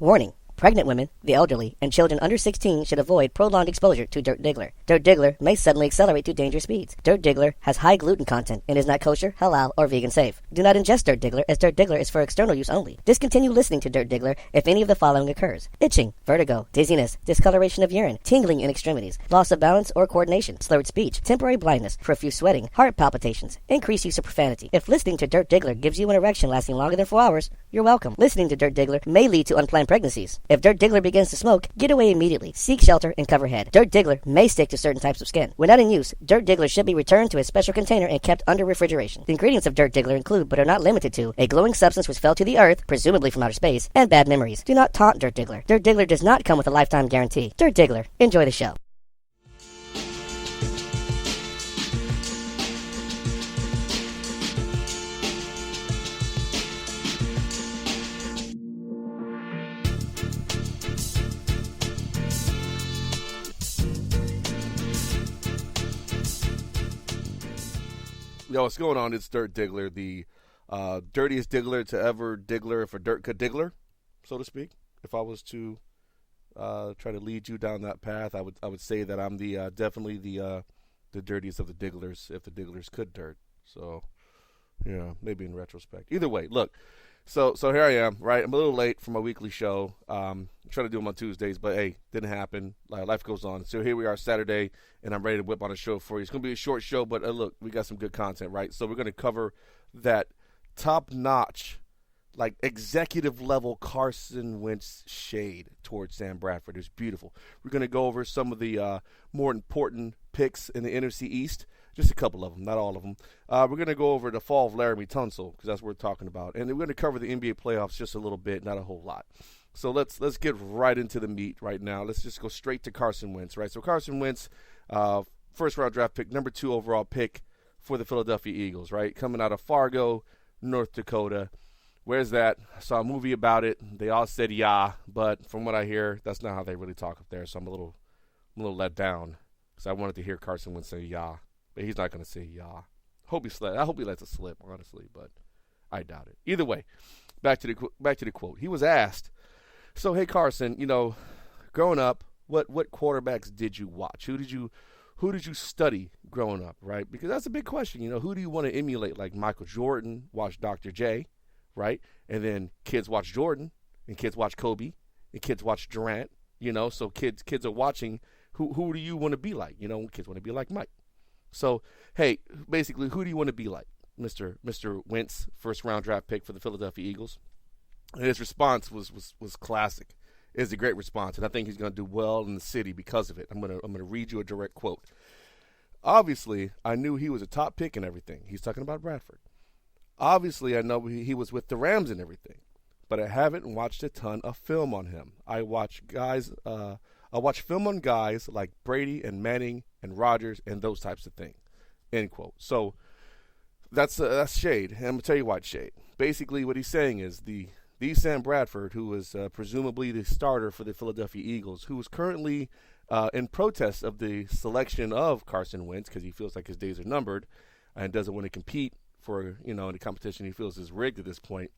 Warning. Pregnant women, the elderly, and children under 16 should avoid prolonged exposure to Dirt Diggler. Dirt Diggler may suddenly accelerate to dangerous speeds. Dirt Diggler has high gluten content and is not kosher, halal, or vegan safe. Do not ingest Dirt Diggler, as Dirt Diggler is for external use only. Discontinue listening to Dirt Diggler if any of the following occurs: itching, vertigo, dizziness, discoloration of urine, tingling in extremities, loss of balance or coordination, slurred speech, temporary blindness, profuse sweating, heart palpitations, increased use of profanity. If listening to Dirt Diggler gives you an erection lasting longer than 4 hours, you're welcome. Listening to Dirt Diggler may lead to unplanned pregnancies. If Dirt Diggler begins to smoke, get away immediately. Seek shelter and cover head. Dirt Diggler may stick to certain types of skin. When not in use, Dirt Diggler should be returned to a special container and kept under refrigeration. The ingredients of Dirt Diggler include, but are not limited to, a glowing substance which fell to the earth, presumably from outer space, and bad memories. Do not taunt Dirt Diggler. Dirt Diggler does not come with a lifetime guarantee. Dirt Diggler, enjoy the show. Yo, what's going on? It's Dirt Diggler, the dirtiest Diggler to ever Diggler if a dirt could Diggler, so to speak. If I was to try to lead you down that path, I would say that I'm the definitely the dirtiest of the Digglers if the Digglers could dirt. So, yeah, maybe in retrospect. Either way, look. So here I am, right? I'm a little late for my weekly show. I'm trying to do them on Tuesdays, but hey, didn't happen. Life goes on. So here we are Saturday, and I'm ready to whip on a show for you. It's going to be a short show, but look, we got some good content, right? So we're going to cover that top-notch, like executive-level Carson Wentz shade towards Sam Bradford. It's beautiful. We're going to go over some of the more important picks in the NFC East. Just a couple of them, not all of them. We're going to go over the fall of Laramie Tunsil, because that's what we're talking about. And we're going to cover the NBA playoffs just a little bit, not a whole lot. So let's get right into the meat right now. Let's just go straight to Carson Wentz, right? So Carson Wentz, first-round draft pick, number 2 overall pick for the Philadelphia Eagles, right? Coming out of Fargo, North Dakota. Where's that? I saw a movie about it. They all said yeah, but from what I hear, that's not how they really talk up there. So I'm a little let down because I wanted to hear Carson Wentz say yeah. But he's not going to say yeah. I hope he lets it slip, honestly, but I doubt it. Either way, back to the quote. He was asked, "So hey Carson, growing up, what quarterbacks did you watch? Who did you study growing up, right? Because that's a big question. Who do you want to emulate? Like Michael Jordan, watch Dr. J, right? And then kids watch Jordan, and kids watch Kobe, and kids watch Durant. So kids are watching. Who do you want to be like? Kids want to be like Mike." So, hey, basically, who do you want to be like? Mr. Wentz, first-round draft pick for the Philadelphia Eagles. And his response was classic. It's a great response, and I think he's going to do well in the city because of it. I'm going to read you a direct quote. "Obviously, I knew he was a top pick and everything." He's talking about Bradford. "Obviously, I know he was with the Rams and everything, but I haven't watched a ton of film on him. I watch film on guys like Brady and Manning and Rodgers and those types of things." End quote. So that's shade. And I'm going to tell you why it's shade. Basically, what he's saying is the Sam Bradford, who was presumably the starter for the Philadelphia Eagles, who is currently in protest of the selection of Carson Wentz because he feels like his days are numbered and doesn't want to compete for, in the competition he feels is rigged at this point.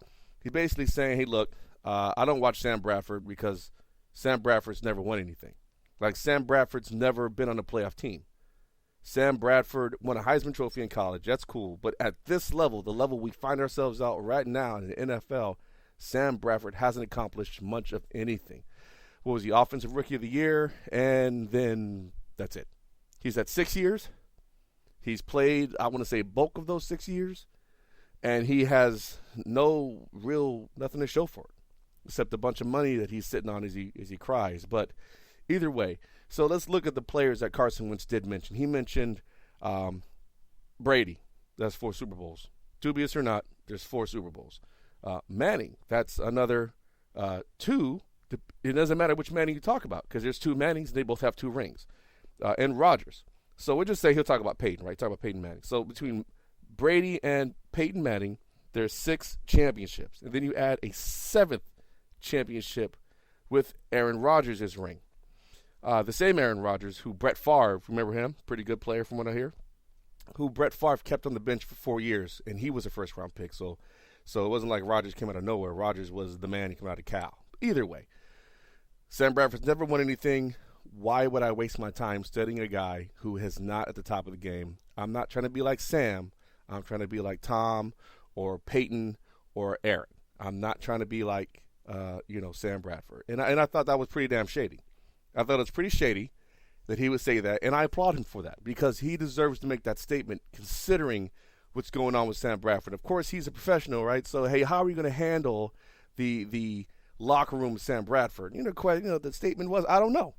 He's basically saying, hey, look, I don't watch Sam Bradford because Sam Bradford's never won anything. Like, Sam Bradford's never been on a playoff team. Sam Bradford won a Heisman Trophy in college. That's cool. But at this level, the level we find ourselves out right now in the NFL, Sam Bradford hasn't accomplished much of anything. What was he, Offensive Rookie of the Year? And then that's it. He's at 6 years. He's played, I want to say, bulk of those 6 years. And he has nothing to show for it, except a bunch of money that he's sitting on as he cries. But either way, so let's look at the players that Carson Wentz did mention. He mentioned Brady. That's 4 Super Bowls. Dubious or not, there's 4 Super Bowls. Manning, that's another 2. It doesn't matter which Manning you talk about because there's 2 Mannings and they both have 2 rings. And Rodgers. So we'll just say he'll talk about Peyton, right? Talk about Peyton Manning. So between Brady and Peyton Manning, there's 6 championships. And then you add a 7th championship with Aaron Rodgers' ring. The same Aaron Rodgers who Brett Favre, remember him? Pretty good player from what I hear. Who Brett Favre kept on the bench for 4 years, and he was a first-round pick. So it wasn't like Rodgers came out of nowhere. Rodgers was the man. He came out of Cal. Either way, Sam Bradford's never won anything. Why would I waste my time studying a guy who is not at the top of the game? I'm not trying to be like Sam. I'm trying to be like Tom or Peyton or Aaron. I'm not trying to be like, Sam Bradford. And I thought that was pretty damn shady. I thought it was pretty shady that he would say that, and I applaud him for that because he deserves to make that statement considering what's going on with Sam Bradford. Of course, he's a professional, right? So, hey, how are we going to handle the locker room with Sam Bradford? The statement was, I don't know.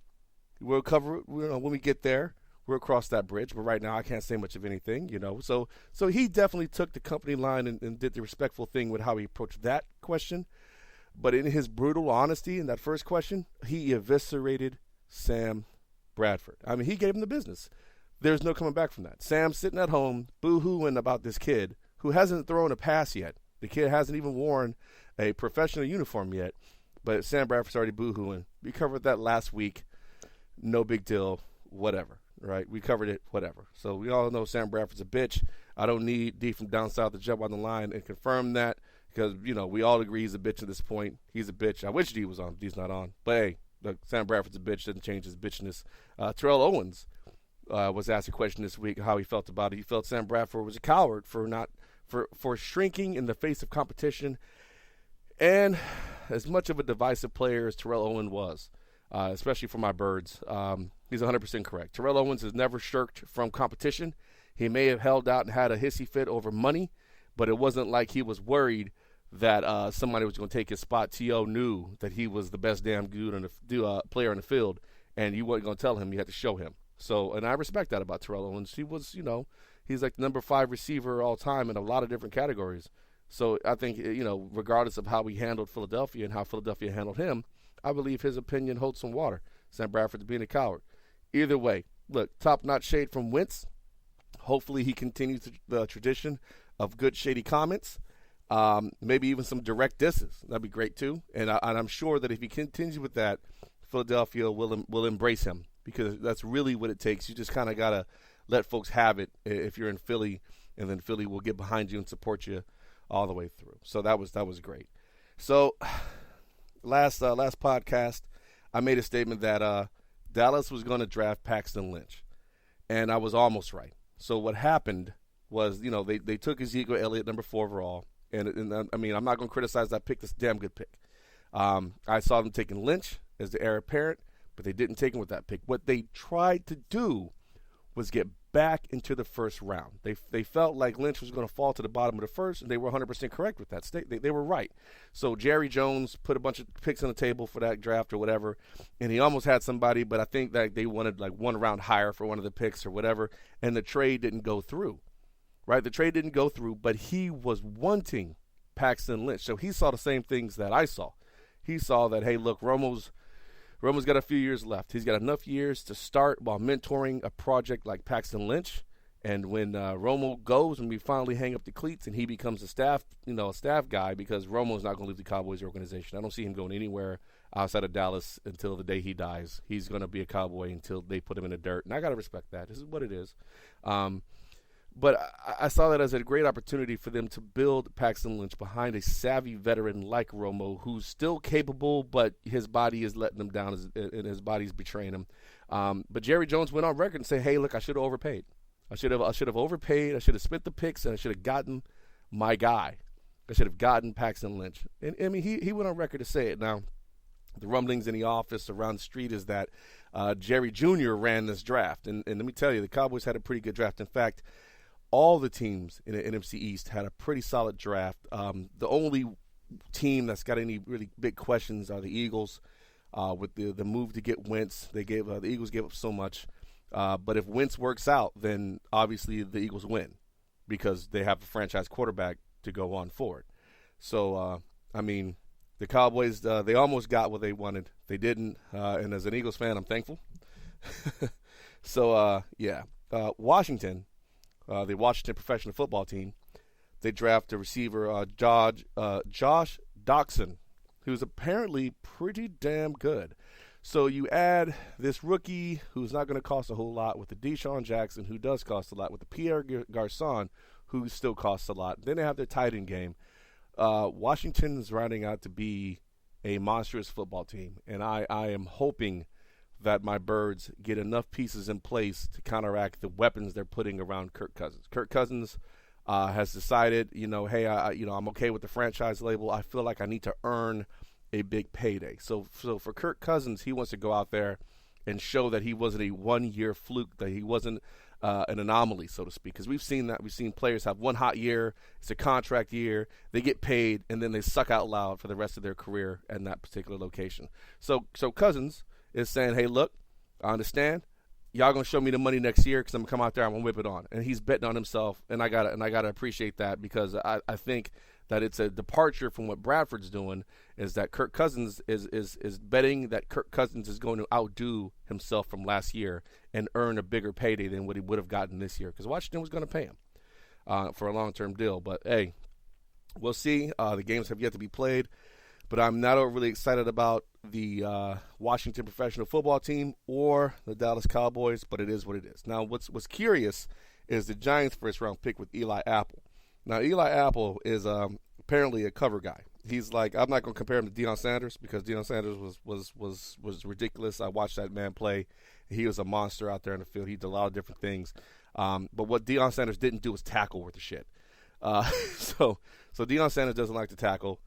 We'll cover it when we get there. We'll cross that bridge. But right now, I can't say much of anything, So he definitely took the company line and did the respectful thing with how he approached that question. But in his brutal honesty in that first question, he eviscerated Sam Bradford. I mean, he gave him the business. There's no coming back from that. Sam's sitting at home boo-hooing about this kid who hasn't thrown a pass yet. The kid hasn't even worn a professional uniform yet. But Sam Bradford's already boo-hooing. We covered that last week. No big deal, whatever, right? We covered it, whatever. So we all know Sam Bradford's a bitch. I don't need D from down south to jump on the line and confirm that because, we all agree he's a bitch at this point. He's a bitch. I wish D was on. D's not on. But, hey, look, Sam Bradford's a bitch. Doesn't change his bitchness. Terrell Owens was asked a question this week how he felt about it. He felt Sam Bradford was a coward for shrinking in the face of competition. And as much of a divisive player as Terrell Owens was, especially for my birds, he's 100% correct. Terrell Owens has never shirked from competition. He may have held out and had a hissy fit over money, but it wasn't like he was worried that somebody was going to take his spot. T.O. knew that he was the best damn player on the field, and you weren't going to tell him. You had to show him. So, and I respect that about Terrell Owens. He was, he's like the number 5 receiver all time in a lot of different categories. So I think, regardless of how he handled Philadelphia and how Philadelphia handled him, I believe his opinion holds some water. Sam Bradford's being a coward. Either way, look, top-notch shade from Wentz. Hopefully he continues the tradition of good shady comments, maybe even some direct disses. That'd be great too. And I'm sure that if he continues with that, Philadelphia will embrace him because that's really what it takes. You just kind of got to let folks have it if you're in Philly, and then Philly will get behind you and support you all the way through. So that was great. So last podcast, I made a statement that Dallas was going to draft Paxton Lynch, and I was almost right. So what happened was, they took Ezekiel Elliott number 4 overall, and I mean, I'm not going to criticize that pick. That's a damn good pick. I saw them taking Lynch as the heir apparent, but they didn't take him with that pick. What they tried to do was get back into the first round. They felt like Lynch was going to fall to the bottom of the first, and they were 100% correct with that. They were right. So Jerry Jones put a bunch of picks on the table for that draft or whatever, and he almost had somebody, but I think that they wanted like 1 round higher for one of the picks or whatever, and the trade didn't go through. Right? The trade didn't go through, but he was wanting Paxton Lynch. So he saw the same things that I saw. He saw that, hey, look, Romo's got a few years left. He's got enough years to start while mentoring a project like Paxton Lynch. And when Romo goes and we finally hang up the cleats and he becomes a staff guy, because Romo's not going to leave the Cowboys organization. I don't see him going anywhere outside of Dallas until the day he dies. He's going to be a Cowboy until they put him in the dirt. And I got to respect that. This is what it is. But I saw that as a great opportunity for them to build Paxton Lynch behind a savvy veteran like Romo, who's still capable, but his body is letting him down and his body's betraying him. But Jerry Jones went on record and said, hey, look, I should have overpaid. I should have overpaid. I should have spent the picks, and I should have gotten my guy. I should have gotten Paxton Lynch. And I mean, he went on record to say it. Now, the rumblings in the office around the street is that Jerry Jr. ran this draft. And let me tell you, the Cowboys had a pretty good draft. In fact, all the teams in the NFC East had a pretty solid draft. The only team that's got any really big questions are the Eagles. With the move to get Wentz, the Eagles gave up so much. But if Wentz works out, then obviously the Eagles win because they have a franchise quarterback to go on forward. So, I mean, the Cowboys, they almost got what they wanted. They didn't. And as an Eagles fan, I'm thankful. So, Washington. The Washington professional football team, they draft a receiver, Josh Doxson, who's apparently pretty damn good. So you add this rookie who's not going to cost a whole lot with the Deshaun Jackson, who does cost a lot, with the Pierre Garçon, who still costs a lot. Then they have their tight end game. Washington is rounding out to be a monstrous football team. And I am hoping that my Birds get enough pieces in place to counteract the weapons they're putting around Kirk Cousins. Kirk Cousins has decided, hey, I'm okay with the franchise label. I feel like I need to earn a big payday. So for Kirk Cousins, he wants to go out there and show that he wasn't a one-year fluke, that he wasn't an anomaly, so to speak. Because we've seen that. We've seen players have one hot year, it's a contract year, they get paid, and then they suck out loud for the rest of their career in that particular location. So Cousins is saying, hey, look, I understand. Y'all gonna show me the money next year because I'm gonna come out there, I'm gonna whip it on. And he's betting on himself, and I gotta appreciate that, because I think that it's a departure from what Bradford's doing, is that Kirk Cousins is betting that Kirk Cousins is going to outdo himself from last year and earn a bigger payday than what he would have gotten this year, because Washington was going to pay him for a long-term deal. But, hey, we'll see. The games have yet to be played, but I'm not overly excited about the Washington professional football team or the Dallas Cowboys, but it is what it is. Now, what's curious is the Giants' first-round pick with Eli Apple. Now, Eli Apple is apparently a cover guy. He's like, I'm not going to compare him to Deion Sanders, because Deion Sanders was ridiculous. I watched that man play. He was a monster out there in the field. He did a lot of different things. But what Deion Sanders didn't do was tackle worth of shit. So Deion Sanders doesn't like to tackle.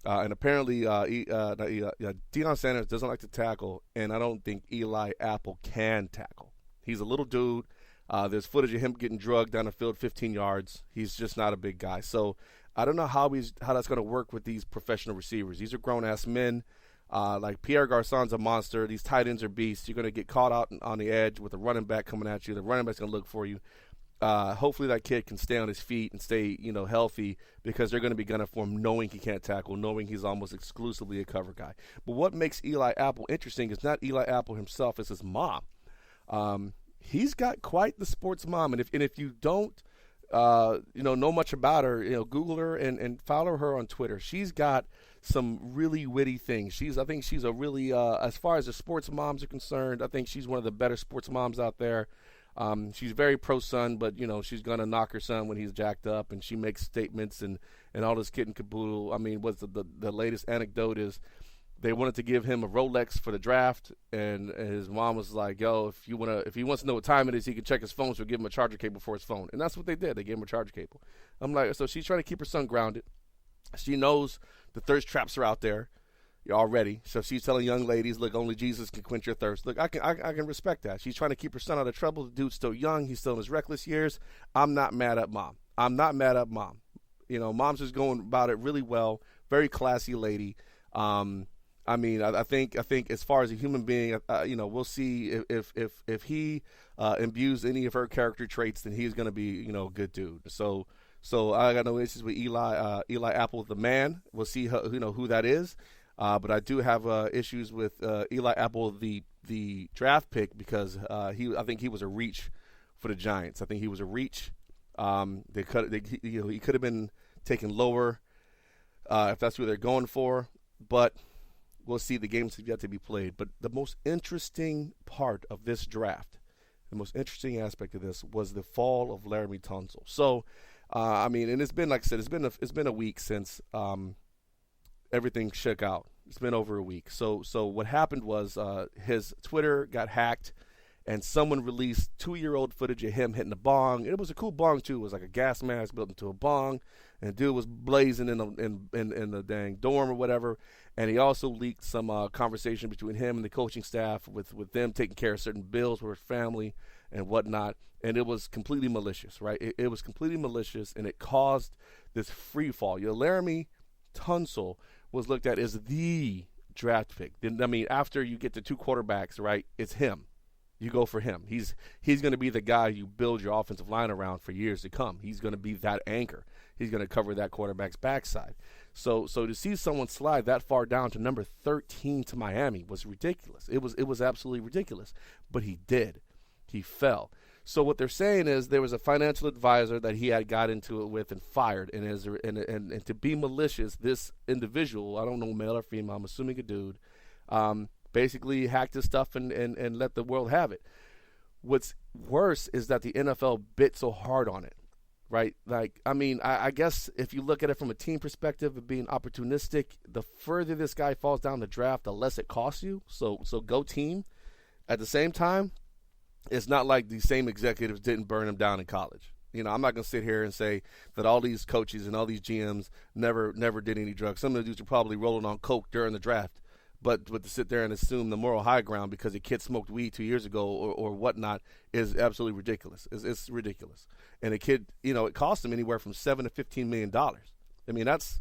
And apparently Deion Sanders doesn't like to tackle, and I don't think Eli Apple can tackle. He's a little dude. There's footage of him getting drugged down the field 15 yards. He's just not a big guy. So I don't know how that's going to work with these professional receivers. These are grown-ass men. Like Pierre Garcon's a monster. These tight ends are beasts. You're going to get caught out on the edge with a running back coming at you. The running back's going to look for you. Hopefully that kid can stay on his feet and stay, healthy, because they're going to be gunning for him, knowing he can't tackle, knowing he's almost exclusively a cover guy. But what makes Eli Apple interesting is not Eli Apple himself, it's his mom. He's got quite the sports mom, and if you don't know much about her, Google her and follow her on Twitter. She's got some really witty things. I think she's a really as far as the sports moms are concerned, I think she's one of the better sports moms out there. She's very pro son, but she's gonna knock her son when he's jacked up, and she makes statements and all this kit and caboodle. I mean, what's the latest anecdote is, they wanted to give him a Rolex for the draft, and his mom was like, yo, if he wants to know what time it is, he can check his phone, so give him a charger cable for his phone. And that's what they did. They gave him a charger cable. I'm like, so she's trying to keep her son grounded. She knows the thirst traps are out there already. So she's telling young ladies, look, only Jesus can quench your thirst. Look, I can respect that. She's trying to keep her son out of trouble. The dude's still young. He's still in his reckless years. I'm not mad at mom. Mom's just going about it really well. Very classy lady. I think as far as a human being, we'll see if he imbues any of her character traits, then he's going to be, a good dude. So I got no issues with Eli Apple, the man. We'll see who that is. But I do have issues with Eli Apple, the draft pick, because I think he was a reach for the Giants. I think he was a reach. He could have been taken lower if that's who they're going for, but we'll see. The games have yet to be played. But the most interesting part of this draft, the most interesting aspect of this, was the fall of Laramie Tunsil. So, and it's been, like I said, it's been a week since everything shook out. It's been over a week. So what happened was his Twitter got hacked, and someone released 2-year-old footage of him hitting a bong. It was a cool bong too. It was like a gas mask built into a bong, and the dude was blazing in the dang dorm or whatever. And he also leaked some conversation between him and the coaching staff with them taking care of certain bills for his family and whatnot. And it was completely malicious, right? It was completely malicious, and it caused this free fall. Laramie Tunsil was looked at as the draft pick. After you get the two quarterbacks, right, it's him. You go for him. He's going to be the guy you build your offensive line around for years to come. He's going to be that anchor. He's going to cover that quarterback's backside. So to see someone slide that far down to number 13 to Miami was ridiculous. It was absolutely ridiculous. But he did. He fell. So what they're saying is there was a financial advisor that he had got into it with and fired. And to be malicious, this individual, I don't know, male or female, I'm assuming a dude, basically hacked his stuff and let the world have it. What's worse is that the NFL bit so hard on it, right? Like, I mean, I guess if you look at it from a team perspective of being opportunistic, the further this guy falls down the draft, the less it costs you. So go team. At the same time, it's not like these same executives didn't burn him down in college. I'm not going to sit here and say that all these coaches and all these GMs never did any drugs. Some of the dudes are probably rolling on coke during the draft. But to sit there and assume the moral high ground because a kid smoked weed 2 years ago or whatnot is absolutely ridiculous. It's ridiculous. And a kid, it cost him anywhere from $7 to $15 million. I mean, that's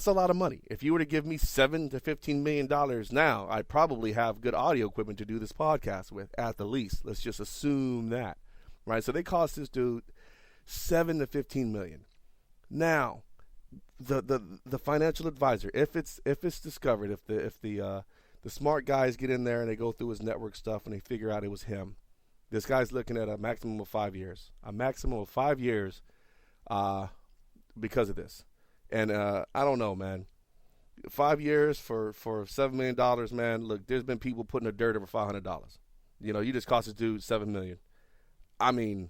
a lot of money. If you were to give me $7 to $15 million now, I'd probably have good audio equipment to do this podcast with at the least. Let's just assume that, right? So they cost this dude $7 to $15 million. Now, the financial advisor, if it's discovered, if the smart guys get in there and they go through his network stuff and they figure out it was him, this guy's looking at a maximum of 5 years. A maximum of 5 years because of this. And I don't know, man. 5 years for $7 million, man. Look, there's been people putting the dirt over $500. You just cost this dude $7 million. I mean,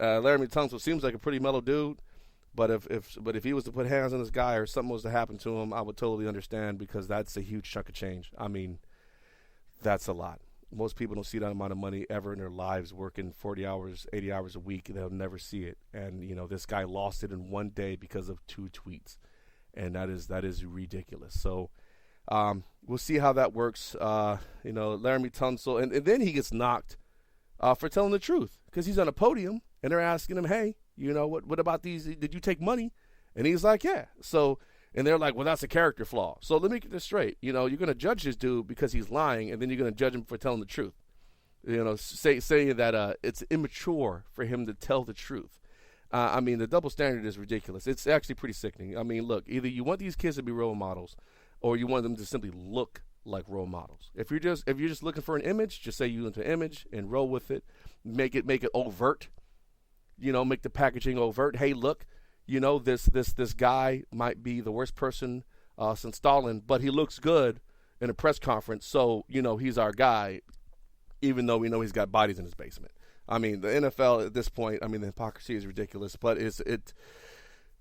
Laramie Tunsil seems like a pretty mellow dude. But if he was to put hands on this guy or something was to happen to him, I would totally understand because that's a huge chunk of change. I mean, that's a lot. Most people don't see that amount of money ever in their lives working 40 hours, 80 hours a week. They'll never see it. And, this guy lost it in one day because of 2 tweets. And that is ridiculous. So we'll see how that works. Laramie Tunsil. And then he gets knocked for telling the truth because he's on a podium and they're asking him, hey, what about these? Did you take money? And he's like, yeah. So, and they're like, well, that's a character flaw. So let me get this straight. You're going to judge this dude because he's lying, and then you're going to judge him for telling the truth. Saying that it's immature for him to tell the truth. I mean, the double standard is ridiculous. It's actually pretty sickening. I mean, look, either you want these kids to be role models, or you want them to simply look like role models. If you're just looking for an image, just say you into an image and roll with it. Make it overt. Make the packaging overt. Hey, look, this guy might be the worst person since Stalin, but he looks good in a press conference. So, he's our guy, even though we know he's got bodies in his basement. I mean, the NFL at this point, I mean, the hypocrisy is ridiculous, but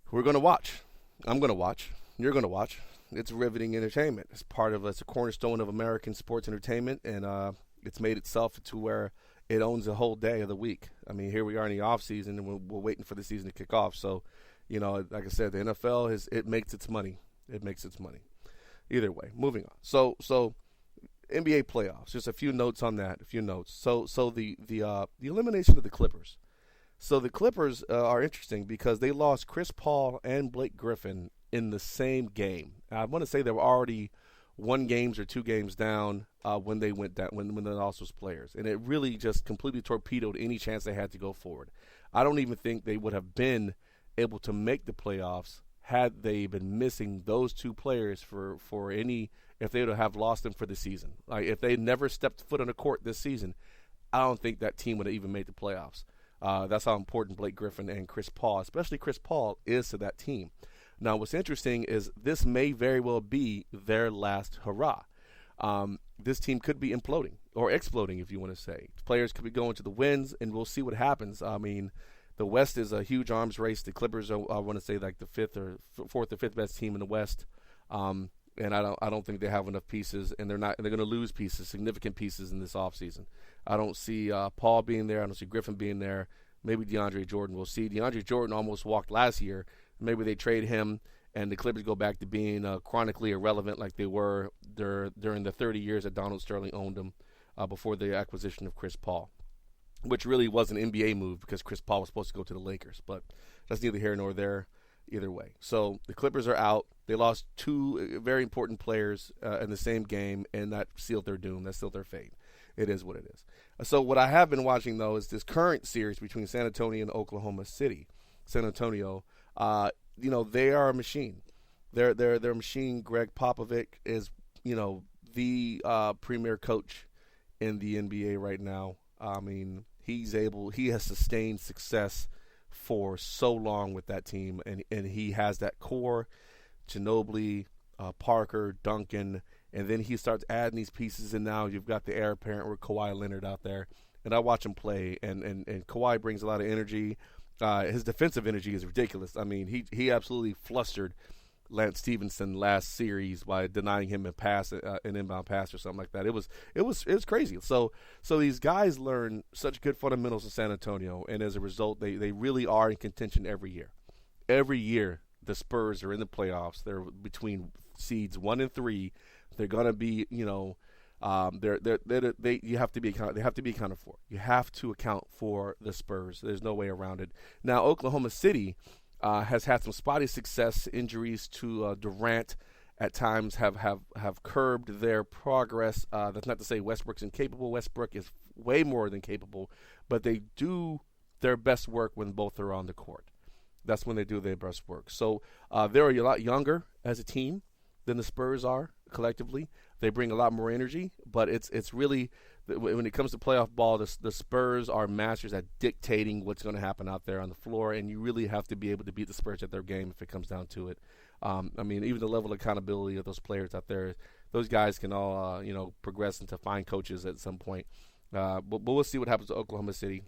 we're going to watch. I'm going to watch. You're going to watch. It's riveting entertainment. It's a cornerstone of American sports entertainment, and it's made itself to where it owns a whole day of the week. I mean, here we are in the off season, and we're waiting for the season to kick off. So, like I said, the NFL it makes its money. It makes its money. Either way, moving on. So NBA playoffs. Just a few notes on that. So the elimination of the Clippers. So the Clippers are interesting because they lost Chris Paul and Blake Griffin in the same game. I want to say they were already 1 game or 2 games down when they went down, when they lost those players. And it really just completely torpedoed any chance they had to go forward. I don't even think they would have been able to make the playoffs had they been missing those 2 players for any, if they would have lost them for the season. Like, if they never stepped foot on the court this season, I don't think that team would have even made the playoffs. That's how important Blake Griffin and Chris Paul, especially Chris Paul, is to that team. Now, what's interesting is this may very well be their last hurrah. This team could be imploding or exploding, if you want to say. Players could be going to the wins, and we'll see what happens. I mean, the West is a huge arms race. The Clippers are, I want to say, like the 4th or 5th best team in the West. And I don't think they have enough pieces, and they're going to lose pieces, significant pieces in this offseason. I don't see Paul being there. I don't see Griffin being there. Maybe DeAndre Jordan. We'll see. DeAndre Jordan almost walked last year. Maybe they trade him, and the Clippers go back to being chronically irrelevant like they were during the 30 years that Donald Sterling owned them before the acquisition of Chris Paul, which really was an NBA move because Chris Paul was supposed to go to the Lakers. But that's neither here nor there either way. So the Clippers are out. They lost 2 very important players in the same game, and that sealed their doom. That sealed their fate. It is what it is. So what I have been watching, though, is this current series between San Antonio and Oklahoma City. San Antonio, they are a machine. They're a machine. Greg Popovich is, the premier coach in the NBA right now. I mean, he has sustained success for so long with that team, and he has that core, Ginobili, Parker, Duncan, and then he starts adding these pieces, and now you've got the heir apparent with Kawhi Leonard out there. And I watch him play, and Kawhi brings a lot of energy. his defensive energy is ridiculous. I mean, he absolutely flustered Lance Stevenson last series by denying him an inbound pass or something like that. It was crazy. So these guys learn such good fundamentals in San Antonio, and as a result, they really are in contention every year. Every year, the Spurs are in the playoffs. They're between seeds 1 and 3. They're gonna be, you have to be accounted for. You have to account for the Spurs. There's no way around it. Now, Oklahoma City has had some spotty success. Injuries to Durant at times have curbed their progress. That's not to say Westbrook's incapable. Westbrook is way more than capable, but they do their best work when both are on the court. That's when they do their best work. So they're a lot younger as a team than the Spurs are collectively. They bring a lot more energy, but it's really, when it comes to playoff ball, the Spurs are masters at dictating what's going to happen out there on the floor, and you really have to be able to beat the Spurs at their game if it comes down to it. I mean, even the level of accountability of those players out there, those guys can all progress into fine coaches at some point. But we'll see what happens to Oklahoma City.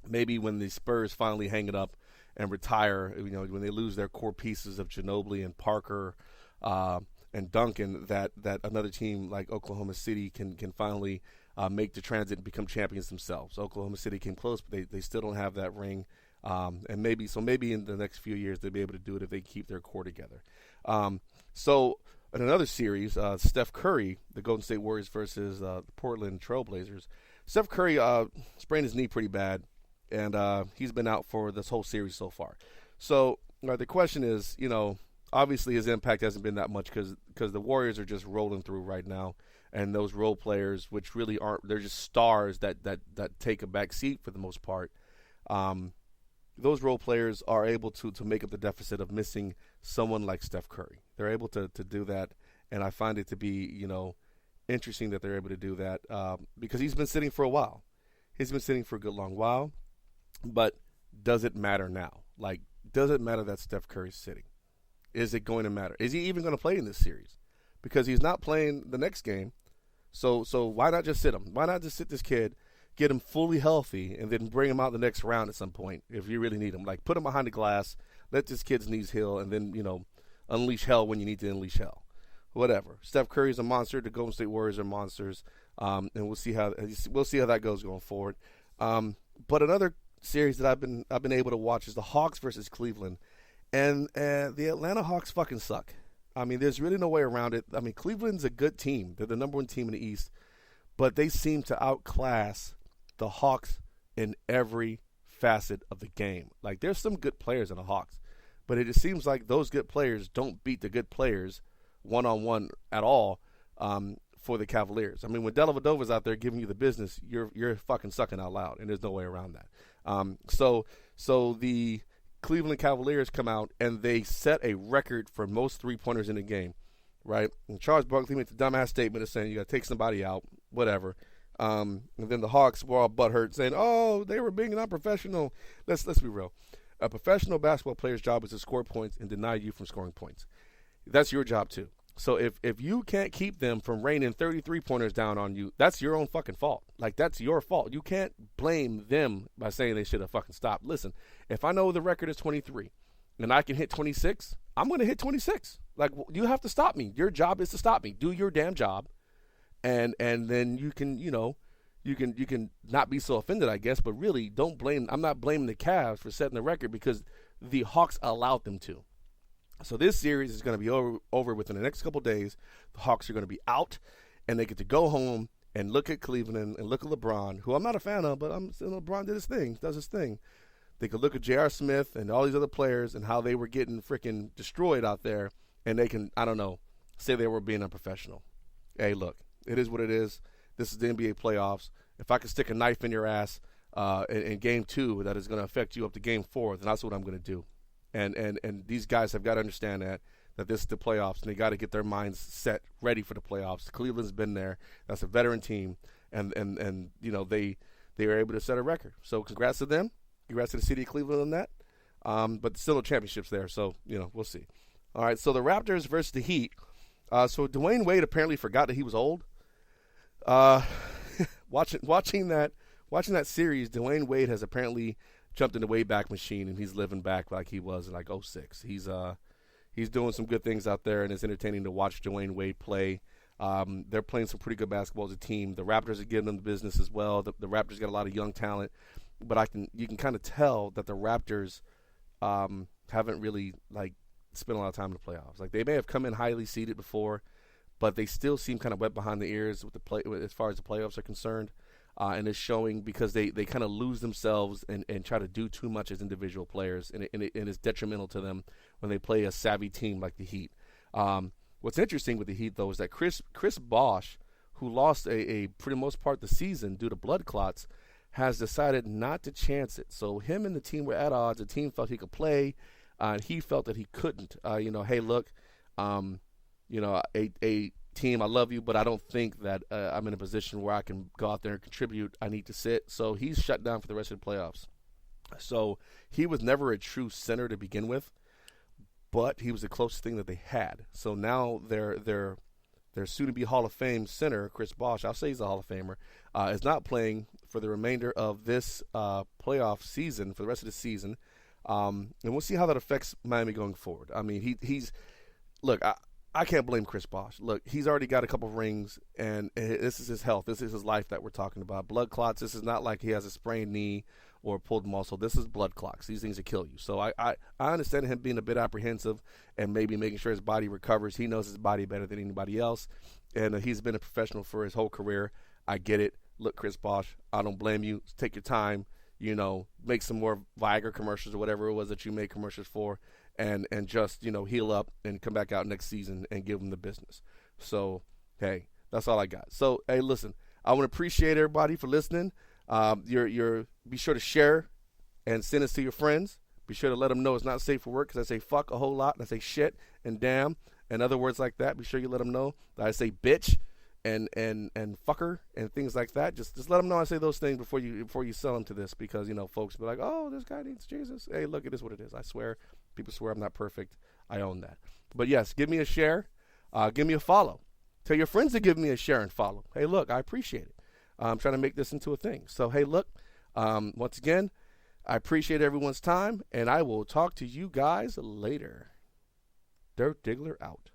Maybe when the Spurs finally hang it up and retire, when they lose their core pieces of Ginobili and Parker and Duncan, that another team like Oklahoma City can finally make the transit and become champions themselves. Oklahoma City came close, but they still don't have that ring. And maybe in the next few years they'll be able to do it if they keep their core together. So in another series, Steph Curry, the Golden State Warriors versus the Portland Trailblazers. Steph Curry sprained his knee pretty bad, and he's been out for this whole series so far. So the question is, obviously his impact hasn't been that much because the Warriors are just rolling through right now, and those role players, which really aren't, they're just stars that take a back seat for the most part. Those role players are able to make up the deficit of missing someone like Steph Curry. They're able to do that, and I find it to be interesting that they're able to do that because he's been sitting for a while. He's been sitting for a good long while, but does it matter now? Like, does it matter that Steph Curry's sitting? Is it going to matter? Is he even going to play in this series? Because he's not playing the next game. So why not just sit him? Why not just sit this kid, get him fully healthy, and then bring him out the next round at some point if you really need him? Like, put him behind the glass, let this kid's knees heal, and then, unleash hell when you need to unleash hell. Whatever. Steph Curry's a monster. The Golden State Warriors are monsters. And we'll see how that goes going forward. But another series that I've been able to watch is the Hawks versus Cleveland. And the Atlanta Hawks fucking suck. I mean, there's really no way around it. I mean, Cleveland's a good team. They're the number one team in the East. But they seem to outclass the Hawks in every facet of the game. Like, there's some good players in the Hawks. But it just seems like those good players don't beat the good players one-on-one at all for the Cavaliers. I mean, when Dellavedova's out there giving you the business, you're fucking sucking out loud, and there's no way around that. So the Cleveland Cavaliers come out, and they set a record for most three-pointers in the game, right? And Charles Barkley made the dumbass statement of saying you got to take somebody out, whatever. And then the Hawks were all butthurt saying, oh, they were being unprofessional. Let's be real. A professional basketball player's job is to score points and deny you from scoring points. That's your job too. So if you can't keep them from raining 33-pointers down on you, that's your own fucking fault. Like, that's your fault. You can't blame them by saying they should have fucking stopped. Listen, if I know the record is 23 and I can hit 26, I'm going to hit 26. Like, you have to stop me. Your job is to stop me. Do your damn job. And then you can, you can not be so offended, I guess, but really don't blame. I'm not blaming the Cavs for setting the record because the Hawks allowed them to. So this series is going to be over within the next couple days. The Hawks are going to be out, and they get to go home and look at Cleveland and look at LeBron, who I'm not a fan of, but LeBron does his thing. They could look at J.R. Smith and all these other players and how they were getting freaking destroyed out there, and they can, say they were being unprofessional. Hey, look, it is what it is. This is the NBA playoffs. If I could stick a knife in your ass in Game 2 that is going to affect you up to Game 4, then that's what I'm going to do. And these guys have got to understand that this is the playoffs, and they got to get their minds set, ready for the playoffs. Cleveland's been there. That's a veteran team, and they were able to set a record. So congrats to them. Congrats to the city of Cleveland on that. But still no championships there, so we'll see. All right, so the Raptors versus the Heat. So Dwayne Wade apparently forgot that he was old. Watching that series, Dwayne Wade has apparently jumped in the Wayback Machine, and he's living back like he was in like '06. He's doing some good things out there, and it's entertaining to watch Dwayne Wade play. They're playing some pretty good basketball as a team. The Raptors are giving them the business as well. The Raptors got a lot of young talent, but you can kind of tell that the Raptors haven't really like spent a lot of time in the playoffs. Like, they may have come in highly seeded before, but they still seem kind of wet behind the ears as far as the playoffs are concerned. And it's showing because they kind of lose themselves and try to do too much as individual players, and it's detrimental to them when they play a savvy team like the Heat. What's interesting with the Heat, though, is that Chris Bosh, who lost a pretty most part of the season due to blood clots, has decided not to chance it. So him and the team were at odds. The team felt he could play, and he felt that he couldn't. Hey, look, a team, I love you, but I don't think that I'm in a position where I can go out there and contribute. I need to sit. So he's shut down for the rest of the playoffs. So he was never a true center to begin with, but he was the closest thing that they had. So now their soon-to-be Hall of Fame center, Chris Bosh, I'll say he's a Hall of Famer, is not playing for the remainder of this playoff season, for the rest of the season. And we'll see how that affects Miami going forward. I mean, he's – look, I can't blame Chris Bosh. Look, he's already got a couple of rings, and this is his health. This is his life that we're talking about. Blood clots, this is not like he has a sprained knee or pulled muscle. This is blood clots. These things will kill you. So I understand him being a bit apprehensive and maybe making sure his body recovers. He knows his body better than anybody else, and he's been a professional for his whole career. I get it. Look, Chris Bosh, I don't blame you. Take your time. Make some more Viagra commercials or whatever it was that you made commercials for. And just, heal up and come back out next season and give them the business. So, hey, that's all I got. So, hey, listen, I want to appreciate everybody for listening. Be sure to share and send this to your friends. Be sure to let them know it's not safe for work, because I say fuck a whole lot, and I say shit and damn and other words like that. Be sure you let them know that I say bitch and fucker and things like that. Just let them know I say those things before you sell them to this, because folks be like, oh, this guy needs Jesus. Hey, look, it is what it is. I swear. People swear I'm not perfect. I own that. But yes, give me a share. Give me a follow. Tell your friends to give me a share and follow. Hey, look, I appreciate it. I'm trying to make this into a thing. So, hey, look, once again, I appreciate everyone's time, and I will talk to you guys later. Dirt Diggler out.